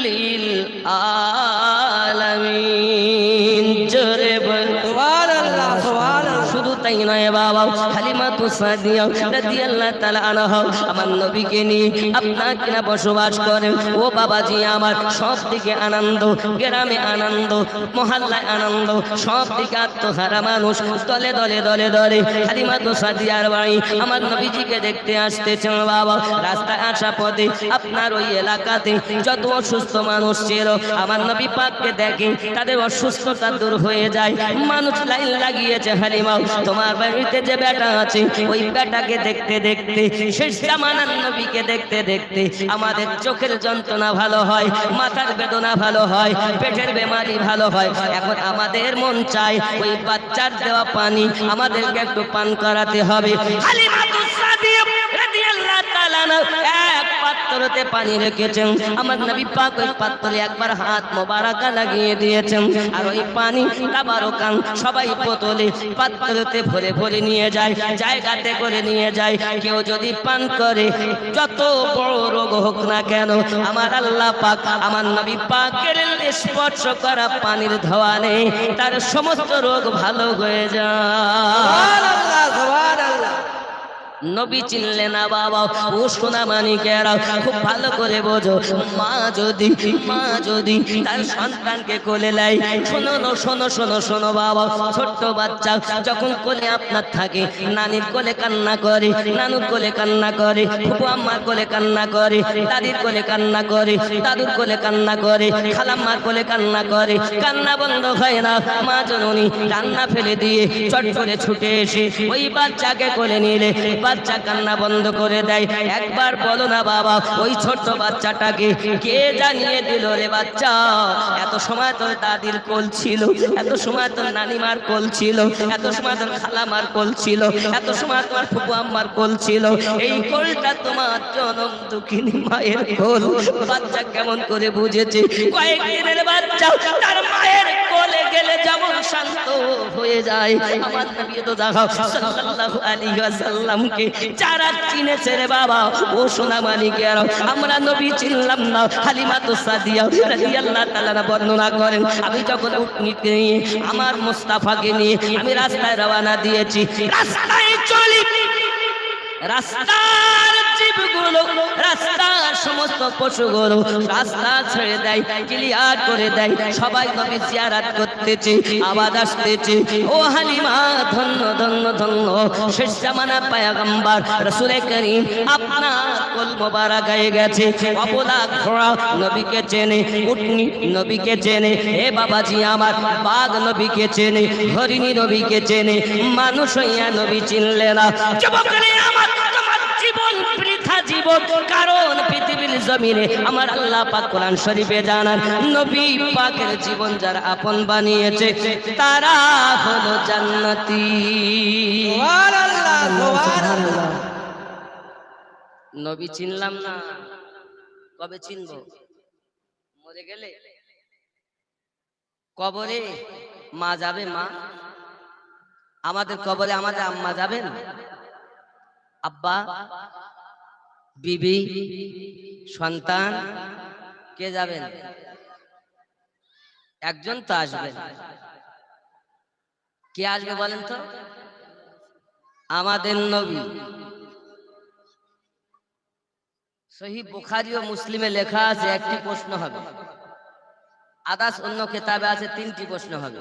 লিল আলামিন জোরে বল সুবহানাল্লাহ সুবহানাল্লাহ শুধু তাই নয় বাবা হালিমাতুস সাদিয়া রাদিয়াল্লাহু তাআলা আনহা আমার নবীকে নিয়ে আপনাকে না বসবাস করেন ও বাবাজি আমার সব দিকে আনন্দ গ্রামে আনন্দ মহল্লায় আনন্দ সব দিকে আত্মহারা মানুষ দলে দলে দলে দলে হালিমাতুস সাদিয়ার বাড়ি আমার নবীজিকে দেখতে আসতেছেন বাবা রাস্তায় আসা পথে আপনার ওই এলাকাতে যত অসুস্থ মানুষ ছিল আমার নবী পাককে দেখে তাদের অসুস্থতা দূর হয়ে যায় মানুষ লাইন লাগিয়েছে হালিমা তোমার তোমার বাড়িতে যে বেটা আছে ওই বেটাকে দেখতে দেখতে শেষ জামানার নবীকে দেখতে দেখতে আমাদের চোখের যন্ত্রণা ভালো হয়, মাথার বেদনা ভালো হয়, পেটের বেমারি ভালো হয়। এখন আমাদের মন চায় ওই বাচ্চার দেওয়া পানি আমাদেরকে একটু পান করাতে হবে। হালিমাতুস সাদিয়া রাদিয়াল্লাহু তাআলা এক পাত্রতে পানি রেখেছেন, আমার নবী পাক ওই পাত্রে একবার হাত মোবারকা লাগিয়ে দিয়েছেন, আর ওই পানি তাবারকান সবাই বোতলে পাত্রতে ভরে ভরে নিয়ে যায়, জায়গাতে করে নিয়ে যায়। কেউ যদি পান করে যত বড় রোগ হোক না কেন, আমার আল্লাহ পাক আমার নবী পাকের স্পর্শ করা পানির ধোয়া নেই, তার সমস্ত রোগ ভালো হয়ে যায়। নবী চিনলে না বাবা, ও সোনা মানিকেরা খুব ভালো করে বোঝো, মা যদি তার সন্তানকে কোলে নেয়, শোনো বাবা, ছোট্ট বাচ্চা যখন কোলে আপনার থাকে, নানির কোলে কান্না করে, নানুর কোলে কান্না করে, ফুপু আম্মার কোলে কান্না করে, দাদির কোলে কান্না করে, দাদুর কোলে কান্না করে, খালাম্মার কোলে কান্না করে, কান্না বন্ধ হয় না, মা জননী কান্না ফেলে দিয়ে চট করে ছুটে এসে ওই বাচ্চাকে কোলে নিলে বাচ্চা কান্না বন্ধ করে দেয়। একবার বলো না বাবা, ওই ছোট্ট বাচ্চাটাকে কে জানিয়ে দিল রে বাচ্চা, এত সময় তোর দাদির কোল ছিল, এত সময় তোর নানিমার কোল ছিল, এত সময় তোর খালামার কোল ছিল, এত সময় তোমার ফুপু আম্মার কোল ছিল, এই কোলটা তোমার জনম দুঃখিনী মায়ের কোল। বাচ্চা কেমন করে বুঝেছে কয়েকদিনের বাচ্চা তার মায়ের কোলে গেলে যেমন শান্ত হয়ে যায়, আমার নবী তো দেখাও সাল্লাল্লাহু আলাইহি ওয়াসাল্লামকে যারা চিনেছে রে বাবা, ও সোনা মানিকের আমরা নবী চিনলাম না। হালিমাতুস সাদিয়া রাদিয়াল্লাহু তাআলা বর্ণনা করেন, আমি যখন উটনিকে নিয়ে আমার মুস্তাফাকে নিয়ে আমি রাস্তায় রওনা দিয়েছি, রাস্তায় চলি, রাস্তার জীবগুলো, রাস্তার সমস্ত পশুগুলো রাস্তা ছেড়ে দেয়, ক্লিয়ার করে দেয়, সবাই নবী জিয়ারত করতেছে, আওয়াজ আসতেছে, ও হালিমা ধন্য ধন্য ধন্য শেষ জামানার পয়গম্বর রাসূল করিম আপনার কোল মোবারক গায়ে গেছে। অবলা ঘোড়া নবীকে চেনে, উটনি নবীকে চেনে, এ বাবাজি আমার বাঘ নবীকে চেনে, হরিণী নবীকে চেনে, মানুষ হইয়া নবী চিনলে না। যুবকরে আমার জীবন বৃথা জীবন, কারণ পৃথিবীর জমিনে আমার আল্লাহ পাক কোরআন শরীফে জানান নবী পাকের জীবন যারা আপন বানিয়েছে তারা হলো জান্নাতি। সুবহানাল্লাহ সুবহানাল্লাহ। নবী চিনলাম না, কবে চিনবো? মরে গেলে কবরে মা যাবে, মা আমাদের কবরে আমাদের আম্মা যাবেন, আব্বা, বিবি, সন্তান, কে যাবেন? একজন তো আসবেন। কে আসবে বলেন তো? আমাদের নবী। সহিহ বুখারী ও মুসলিমে লেখা আছে একটি প্রশ্ন হবে, আদাস অন্য কিতাবে আছে তিনটি প্রশ্ন হবে।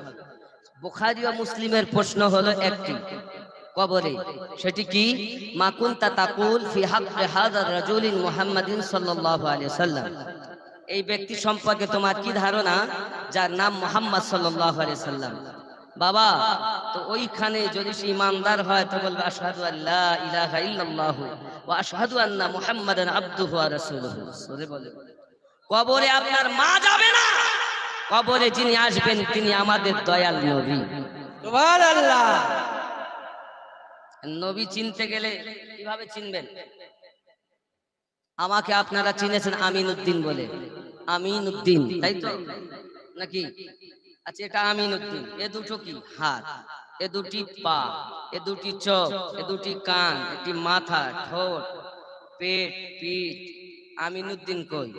বুখারী ও মুসলিমের প্রশ্ন হলো একটি কবরে, সেটি কি? মা কুনতা তাকুল ফি হাক্কি হাযা রাজুলিন মুহাম্মাদিন সাল্লাল্লাহু আলাইহি ওয়াসাল্লাম, এই ব্যক্তি সম্পর্কে তোমার কি ধারণা যার নাম মুহাম্মদ সাল্লাল্লাহু আলাইহি ওয়াসাল্লাম? বাবা, তো ওইখানে যদি সে ইমানদার হয় তো বলবে আশহাদু আল্লা ইলাহা ইল্লাল্লাহ ওয়া আশহাদু আন্না মুহাম্মাদান আবদুহু ওয়া রাসূলুহু। সরে বলে কবরে আপনার মা যাবে না, কবরে যিনি আসবেন তিনি আমাদের দয়াল নবী। সুবহানাল্লাহ। নবী চিনতে গেলে কিভাবে চিনবেন? আমাকে আপনারা চিনেছেন আমিনউদ্দিন বলে, আমিনউদ্দিন, তাই তো নাকি? আচ্ছা, এটা আমিনউদ্দিন, এ দুটো কি? হাত, এ দুটি পা, এ দুটি চোখ, এ দুটি কান, এটি মাথা, ঠোঁট, পেট, পিঠ। আমিনউদ্দিন কই?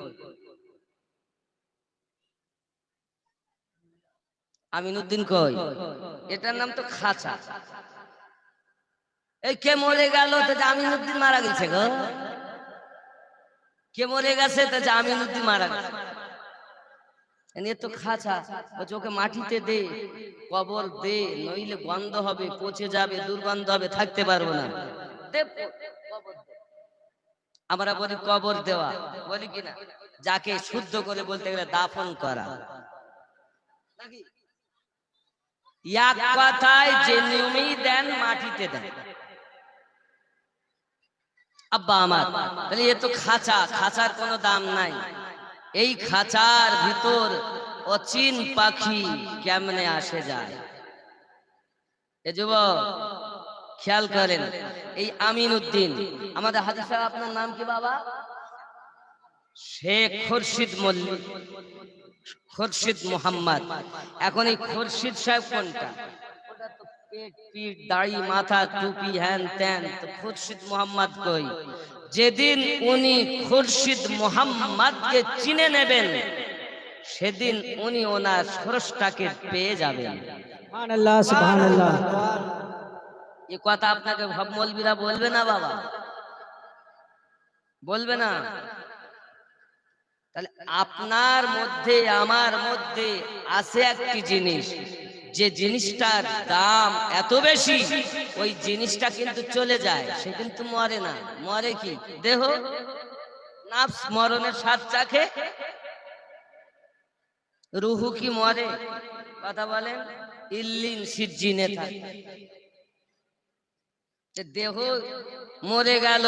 আমিনউদ্দিন কই? এটার নাম তো খাঁচা। এই কে মরে গেল তো আমিনউদ্দিন মারা গেছে গো? কে মরে গেছে তো আমিনউদ্দিন মারা গেছে? এ তো খাঁচা, ওকে মাটিতে দে, কবর দে, নইলে গন্ধ হবে, পচে যাবে, দুর্গন্ধ হবে, থাকতে পারবো না। আমরা বলি কবর দেওয়া, বলি কিনা? যাকে শুদ্ধ করে বলতে গেলে দাফন করা। এক কথায় যে নিয়মেই দেন মাটিতে দেন। আব্বা আমার, তাহলে এ তো খাঁচা, খাঁচার কোনো দাম নাই। এই খাঁচার ভিতর অচিন পাখি কেমনে আসে যায়। এ যুবক খেয়াল করেন, এই আমিন উদ্দিন আমাদের হাজি সাহেব, আপনার নাম কি বাবা? শেখ খুরশিদ মল্লিক, খুরশিদ মোহাম্মদ। এখন এই খুরশিদ সাহেব কোনটা? ওটা তো পেট পিঠ দাড়ি মাথা টুপি হ্যান ত্যান, তো খুরশিদ মোহাম্মদ কই? যেদিন উনি খুরশিদ মোহাম্মদকে চিনে নেবেন সেদিন উনি ওনার স্রষ্টাকে পেয়ে যাবেন। সুবহানাল্লাহ, সুবহানাল্লাহ। এ কথা আপনাকে ভাব মৌলবীরা বলবে না বাবা, বলবে না? তাহলে আপনার মধ্যে আমার মধ্যে আছে একটি জিনিস, যে জিনিসটার দাম এত বেশি ওই জিনিসটা কিন্তু চলে যায়, সে কিন্তু মরে না। মরে কি? দেহ, নাফস মরণের স্বাদ চাখে, রুহু কি মরে? কথা বলেন। ইল্লিন সিজ্জিনে থাকে। দেহ মরে গেল,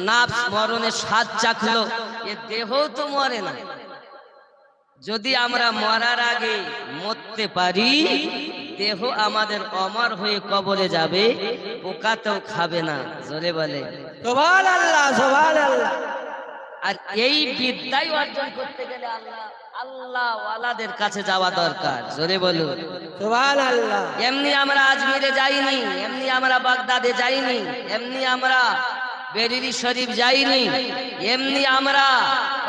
নাফস মরণের স্বাদ চাখলো, এ দেহ তো মরে না। যদি আমরা মরার আগে মরতে পারি, দেহ আমাদের অমর হয়ে কবরে যাবে, পোকাতেও খাবে না। জোরে বলে সুবহানাল্লাহ, সুবহানাল্লাহ। আর এই বিদ্যাই অর্জন করতে গেলে আল্লাহ ওয়ালাদের কাছে যাওয়া দরকার। জোরে বলুন সুবহানাল্লাহ। এমনি আমরা আজমিরে যাইনি, এমনি আমরা বাগদাদে যাইনি, এমনি আমরা বেরিলি শরীফ যাইনি, এমনি আমরা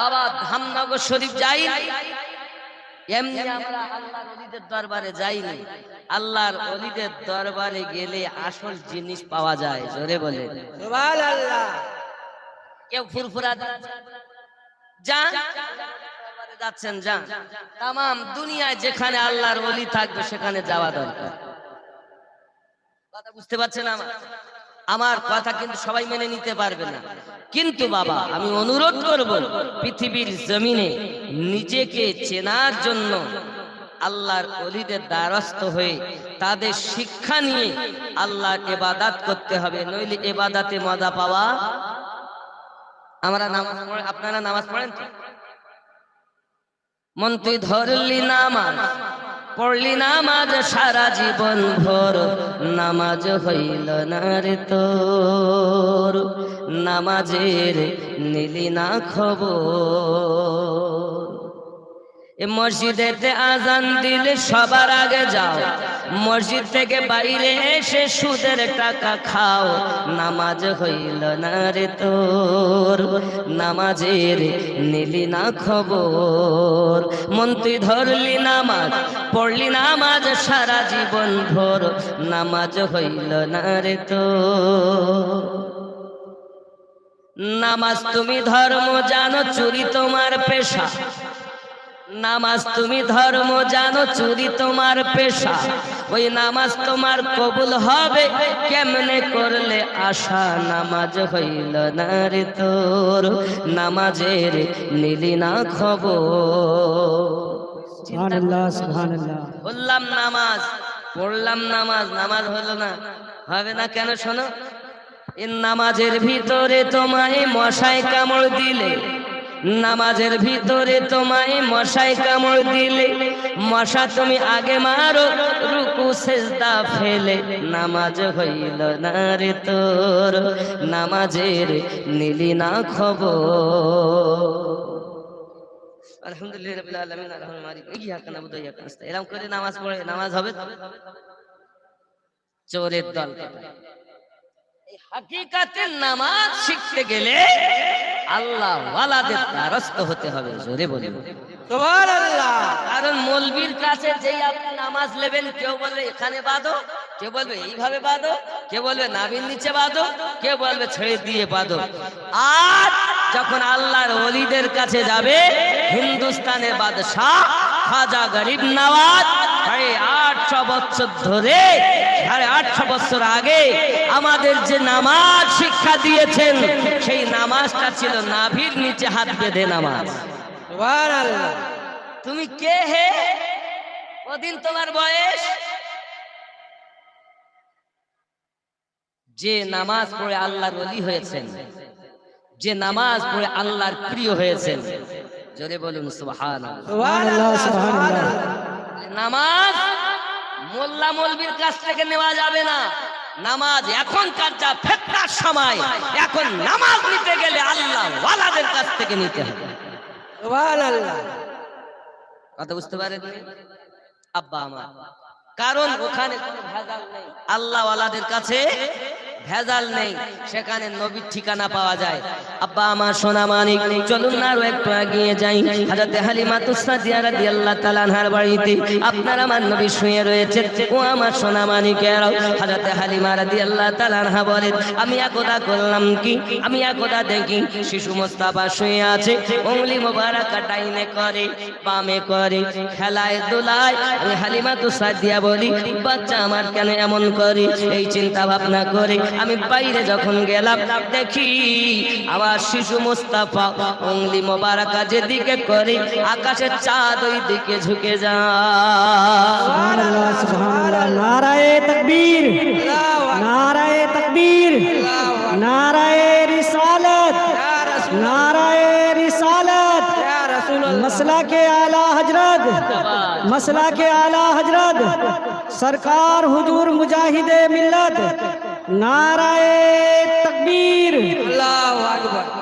বাবা ধামনগর শরীফ যাইনি, এমনি আমরা আল্লাহর ওলিদের দরবারে যাইনি। আল্লাহর ওলিদের দরবারে গেলে আসল জিনিস পাওয়া যায়। জোরে বলে সুবহানাল্লাহ। কেউ ফুরফুরা যান, যাচ্ছেন যান, তামাম দুনিয়ায় যেখানে আল্লাহর ওলি থাকবে সেখানে যাওয়া দরকার। কথা বুঝতে পারছেন? আমার কথা কিন্তু সবাই মেনে নিতে পারবে না, কিন্তু বাবা আমি অনুরোধ করব, পৃথিবীর জমিনে নিজেকে চেনার জন্য আল্লাহর ওলিদের দ্বারস্থ হয়ে তাদের শিক্ষা নিয়ে আল্লাহর ইবাদত করতে হবে, নইলে ইবাদতে মজা পাওয়া। আমরা নামাজ পড়ে, আপনারা নামাজ পড়েন তো? মন তুই ধরলি নামাজ, পড়লি নামাজ সারা জীবন ভর, নামাজ হইল না রে তোর, নামাজের নিলি না খবর। এ মসজিদেতে আজান দিলে সবার আগে যাও, মসজিদ থেকে বাইরে এসে সুদের টাকা খাও, নামাজ হইল না রে তোর, নামাজের নিলি না খবর। মন তুই ধরলি নামাজ, পড়লি নামাজ সারা জীবন ভোর, নামাজ হইল না রে তোর। নামাজ তুমি ধর্ম জানো, চুরি তোমার পেশা, নামাজ তুমি ধর্ম জানো, চুরি তোমার পেশা, ওই নামাজ তোমার কবুল হবে কেমনে করলে আশা, নামাজ হইল না রে তোর, নামাজের নিলি না খবর। সুবহানাল্লাহ, সুবহানাল্লাহ। বললাম নামাজ, পড়লাম নামাজ, নামাজ হলো না, হবে না কেন? শোনো, এই নামাজের ভিতরে তোমায় মশায় কামড় দিলে, নামাজের ভিতরে তোমায় মশায় কামড় দিলে, মশা তুমি আগে মারো রুকু সেজদা ফেলে, নামাজ হইল না রে তোর, নামাজের নিলি না খবর। আলহামদুলিল্লাহ রাব্বিল আলামিন আররহমানির মালিক ইয়াকা নাবুদু ওয়া ইয়াকা নাস্তাইন। এরকম করে নামাজ পড়ে নামাজ হবে? চোরের দল। এই হাকিকাতে নামাজ শিখতে গেলে আল্লাহ ওয়ালাদের দ্বারস্থ হতে হবে। জোরে বলি সুবহানাল্লাহ। কারণ মৌলবীর কাছে যেই আপনি নামাজ নেবেন, কেউ বলবে এখানে বাঁধো, কেউ বলবে এইভাবে বাঁধো, কেউ বলবে নাভির নিচে বাঁধো, কেউ বলবে ছেড়ে দিয়ে বাঁধো। আর যখন আল্লাহর ওলিদের কাছে যাবে, হিন্দুস্তানের বাদশাহ খাজা গরিব নওয়াজ 850 বছর ধরে, 850 বছর আগে আমাদের যে নামাজ শিক্ষা দিয়েছেন, সেই নামাজটা ছিল নাভির নিচে হাত বেঁধে নামাজ। সুবহানাল্লাহ। তুমি কে হে? ওদিন তোমার বয়স যে নামাজ পড়ে আল্লাহর ওলি হয়েছেন, যে নামাজ পড়ে আল্লাহর প্রিয় হয়েছেন, জোরে বলুন সুবহানাল্লাহ। সুবহানাল্লাহ সুবহানাল্লাহ। নামাজ মোল্লা মৌলবীর কাছ থেকে নেওয়া যাবে না। নামাজ এখনকার যা ফিতনার সময়, এখন নামাজ নিতে গেলে আল্লাহ ওয়ালাদের কাছ থেকে নিতে হবে। সুবহানাল্লাহ। কথা বুঝতে পারেন আব্বা আমার? কারণ ওখানে কোনো ভেজাল নেই, আল্লাহ ওয়ালাদের কাছে ভেজাল নেই, সেখানে নবীর ঠিকানা পাওয়া যায়। আব্বা আমার সোনা মানিক, চলুন না আরো একটু এগিয়ে যাই। হযরতে হালিমাতুস সাদিয়া রাদিয়াল্লাহু তাআলা আনহার বাড়িতে আপনার আমার নবী শুয়ে রয়েছে। ও আমার সোনা মানিকেরা, হযরতে হালিমা রাদিয়াল্লাহু তাআলা আনহা বলেন, আমি একদা করলাম কি, আমি একদা দেখি শিশু মোস্তাফা শুয়ে আছে, উংলি মোবারকা ডাইনে করে বামে করে, খেলায় দোলায়। আমি হালিমাতুস সাদিয়া বলি, বাচ্চা আমার কেন এমন করে? এই চিন্তা ভাবনা করে আমি বাইরে যখন গেলাম, দেখি আমার শিশু মুস্তাফা উংলি মোবারকা যেদিকে করে, আকাশের চাঁদ ওই দিকে ঝুঁকে যায়। সুবহানাল্লাহ সুবহানাল্লাহ। নারায়ে তাকবীর, নারায়ে তাকবীর, নারায়ে रिसालत, नाराए रिसालत, मसला के आला हजरत, मसला के आला हजरत सरकार हुजूर मुजाहिदे मिल्लत, नाराए तकबीर, अल्लाहु अकबर।